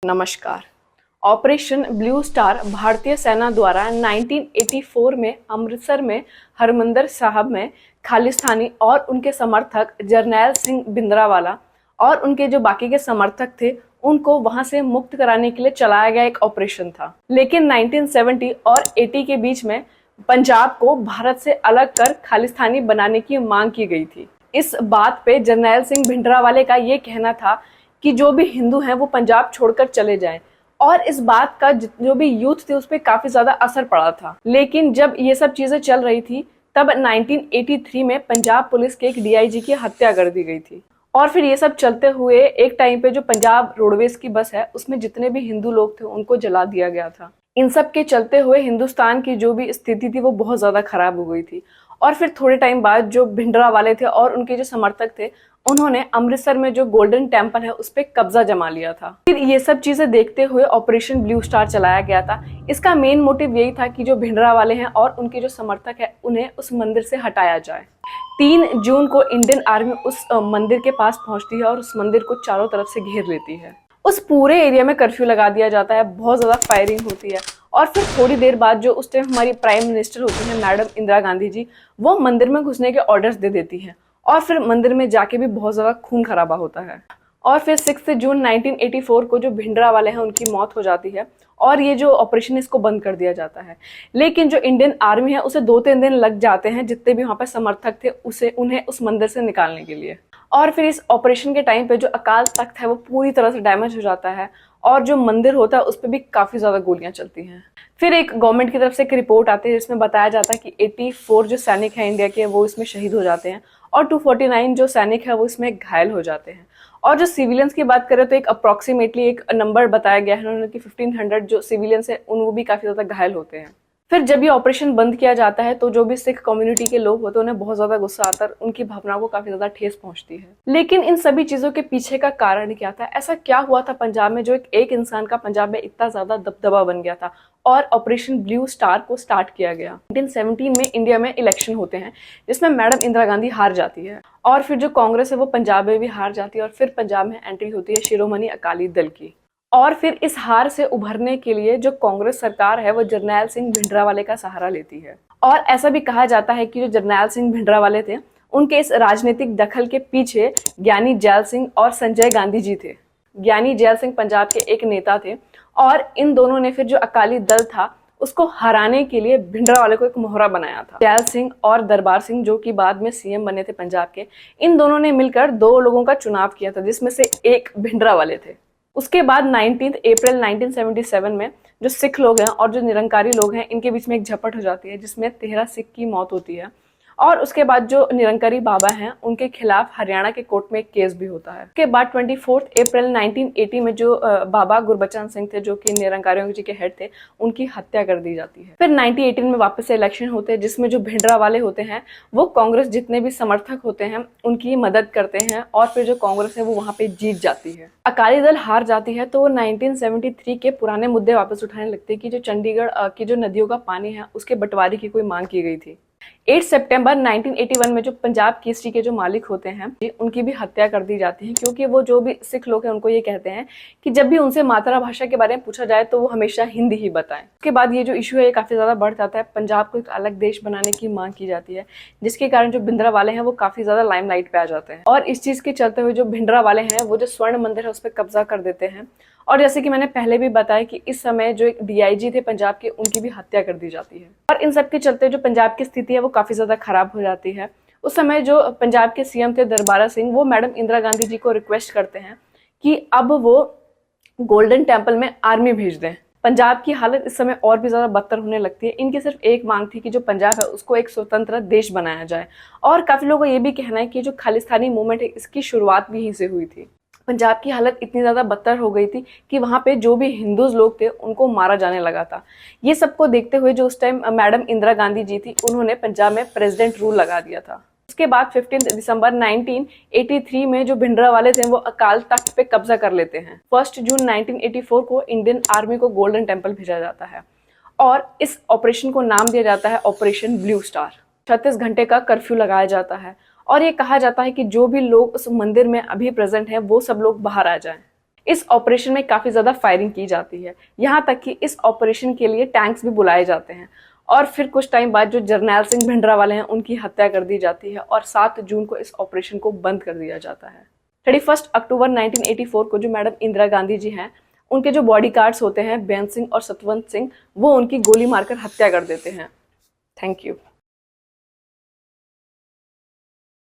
नमस्कार। Operation blue star भारतीय सेना द्वारा 1984 में अमृतसर में हरमंदिर साहब में खालिस्तानी और उनके समर्थक जरनैल सिंह भिंडरावाला और उनके जो बाकी के समर्थक थे उनको वहां से मुक्त कराने के लिए चलाया गया एक ऑपरेशन था। लेकिन 1970 और 80 के बीच में पंजाब को भारत से अलग कर खालिस्तानी बनाने की मांग की गई थी। इस बात पे जरनैल सिंह भिंडरावाले का ये कहना था कि जो भी हिंदू हैं वो पंजाब छोड़कर चले जाएं, और इस बात का जो भी यूथ थे उस पर काफी ज्यादा असर पड़ा था। लेकिन जब ये सब चीजें चल रही थी तब 1983 में पंजाब पुलिस के एक डीआईजी की हत्या कर दी गई थी। और फिर ये सब चलते हुए एक टाइम पे जो पंजाब रोडवेज की बस है उसमें जितने भी हिंदू लोग थे उनको जला दिया गया था। इन सब के चलते हुए हिंदुस्तान की जो भी स्थिति थी वो बहुत ज्यादा खराब हो गई थी। और फिर थोड़े टाइम बाद जो भिंडरावाले थे और उनके जो समर्थक थे उन्होंने अमृतसर में जो गोल्डन टेम्पल है उस पर कब्जा जमा लिया था। फिर ये सब चीजें देखते हुए ऑपरेशन ब्लू स्टार चलाया गया था। इसका मेन मोटिव यही था कि जो भिंडरावाले हैं और उनके जो समर्थक है उन्हें उस मंदिर से हटाया जाए। 3 जून को इंडियन आर्मी उस मंदिर के पास पहुंचती है और उस मंदिर को चारों तरफ से घेर लेती है। उस पूरे एरिया में कर्फ्यू लगा दिया जाता है, बहुत ज्यादा फायरिंग होती है। और फिर थोड़ी देर बाद जो उस टाइम हमारी प्राइम मिनिस्टर होती है मैडम इंदिरा गांधी जी, वो मंदिर में घुसने के ऑर्डर्स दे देती हैं और फिर मंदिर में जाके भी बहुत ज्यादा खून खराबा होता है। और फिर 6 जून 1984 को जो भिंडरावाले हैं उनकी मौत हो जाती है और ये जो ऑपरेशन इसको बंद कर दिया जाता है। लेकिन जो इंडियन आर्मी है उसे 2-3 दिन लग जाते हैं जितने भी वहां पर समर्थक थे उन्हें उस मंदिर से निकालने के लिए। और फिर इस ऑपरेशन के टाइम पे जो अकाल तख्त है वो पूरी तरह से डैमेज हो जाता है और जो मंदिर होता है उस पर भी काफी ज्यादा गोलियां चलती हैं। फिर एक गवर्नमेंट की तरफ से एक रिपोर्ट आती है जिसमें बताया जाता है कि 84 जो सैनिक हैं इंडिया के वो इसमें शहीद हो जाते हैं और 249 जो सैनिक है वो इसमें घायल हो जाते हैं। और जो सिविलियंस की बात करें तो एक अप्रोक्सीमेटली एक नंबर बताया गया है उन्होंने कि 1500 जो सिविलियंस है वो भी काफी ज्यादा घायल होते हैं। फिर जब ये ऑपरेशन बंद किया जाता है तो जो भी सिख कम्युनिटी के लोग होते हैं उन्हें बहुत ज्यादा गुस्सा आता है, उनकी भावनाओं को काफी ज्यादा ठेस पहुंचती है। लेकिन इन सभी चीजों के पीछे का कारण क्या था? ऐसा क्या हुआ था पंजाब में जो एक इंसान का पंजाब में इतना ज्यादा दबदबा बन गया था और ऑपरेशन ब्लू स्टार को स्टार्ट किया गया। 1917 में इंडिया में इलेक्शन होते हैं जिसमें मैडम इंदिरा गांधी हार जाती है और फिर जो कांग्रेस है वो पंजाब में भी हार जाती है और फिर पंजाब में एंट्री होती है शिरोमणि अकाली दल की। और फिर इस हार से उभरने के लिए जो कांग्रेस सरकार है वो जरनैल सिंह भिंडरावाले का सहारा लेती है। और ऐसा भी कहा जाता है कि जो जरनैल सिंह भिंडरावाले थे उनके इस राजनीतिक दखल के पीछे ज्ञानी जैल सिंह और संजय गांधी जी थे। ज्ञानी जैल सिंह पंजाब के एक नेता थे और इन दोनों ने फिर जो अकाली दल था उसको हराने के लिए भिंडरावाले को एक मोहरा बनाया था। जैल सिंह और दरबार सिंह जो कि बाद में सीएम बने थे पंजाब के, इन दोनों ने मिलकर 2 लोगों का चुनाव किया था जिसमें से एक भिंडरावाले थे। उसके बाद 19 अप्रैल 1977 में जो सिख लोग हैं और जो निरंकारी लोग हैं इनके बीच में एक झपट हो जाती है जिसमें 13 सिख की मौत होती है। और उसके बाद जो निरंकारी बाबा हैं उनके खिलाफ हरियाणा के कोर्ट में एक केस भी होता है। उसके बाद 24 अप्रैल 1980 में जो बाबा गुरबचन सिंह थे जो कि निरंकारियों जी के हेड थे उनकी हत्या कर दी जाती है। फिर 1918 में वापस से इलेक्शन होते हैं जिसमें जो भिंडरावाले होते हैं वो कांग्रेस जितने भी समर्थक होते हैं उनकी मदद करते हैं और फिर जो कांग्रेस है वो वहां पे जीत जाती है। अकाली दल हार जाती है तो वो 1973 के पुराने मुद्दे वापस उठाने लगते हैं कि जो चंडीगढ़ की जो नदियों का पानी है उसके बंटवारे की कोई मांग की गई थी। 8 सितंबर 1981 में जो पंजाब केसरी के जो मालिक होते हैं उनकी भी हत्या कर दी जाती है क्योंकि वो जो भी सिख लोग हैं उनको ये कहते हैं कि जब भी उनसे मातृभाषा के बारे में पूछा जाए तो वो हमेशा हिंदी ही बताएं। उसके बाद ये जो इशू है ये काफी ज्यादा बढ़ जाता है, पंजाब को एक अलग देश बनाने की मांग की जाती है जिसके कारण जो भिंडरावाले हैं वो काफी ज्यादा लाइमलाइट पे आ जाते हैं। और इस चीज के चलते हुए जो भिंडरावाले हैं वो जो स्वर्ण मंदिर है उस पर कब्जा कर देते हैं। और जैसे कि मैंने पहले भी बताया कि इस समय जो एक डीआईजी थे पंजाब के उनकी भी हत्या कर दी जाती है। और इन सब के चलते जो पंजाब की स्थिति है वो काफी ज्यादा खराब हो जाती है। उस समय जो पंजाब के सीएम थे दरबारा सिंह वो मैडम इंदिरा गांधी जी को रिक्वेस्ट करते हैं कि अब वो गोल्डन टेम्पल में आर्मी भेज दें। पंजाब की हालत इस समय और भी ज्यादा बदतर होने लगती है। इनकी सिर्फ एक मांग थी कि जो पंजाब है उसको एक स्वतंत्र देश बनाया जाए। और काफी लोगों का ये भी कहना है कि जो खालिस्तानी मूवमेंट है इसकी शुरुआत भी यहीं से हुई थी। पंजाब की हालत इतनी ज़्यादा बदतर हो गई थी कि वहाँ पे जो भी हिंदूज लोग थे उनको मारा जाने लगा था। ये सबको देखते हुए जो उस टाइम मैडम इंदिरा गांधी जी थी उन्होंने पंजाब में प्रेसिडेंट रूल लगा दिया था। उसके बाद 15 दिसंबर 1983 में जो भिंडरावाले थे वो अकाल तख्त पे कब्जा कर लेते हैं। 1 जून 1984 को इंडियन आर्मी को गोल्डन टेम्पल भेजा जाता है और इस ऑपरेशन को नाम दिया जाता है ऑपरेशन ब्लू स्टार। 36 घंटे का कर्फ्यू लगाया जाता है और ये कहा जाता है कि जो भी लोग उस मंदिर में अभी प्रेजेंट हैं वो सब लोग बाहर आ जाएं। इस ऑपरेशन में काफी ज्यादा फायरिंग की जाती है, यहाँ तक कि इस ऑपरेशन के लिए टैंक्स भी बुलाए जाते हैं। और फिर कुछ टाइम बाद जो जरनैल सिंह भिंडरावाले हैं उनकी हत्या कर दी जाती है और 7 जून को इस ऑपरेशन को बंद कर दिया जाता है। 31 अक्टूबर 1984 को जो मैडम इंदिरा गांधी जी हैं, उनके जो बॉडीगार्ड्स होते हैं बेन सिंह और सतवंत सिंह, वो उनकी गोली मारकर हत्या कर देते हैं। Thank you.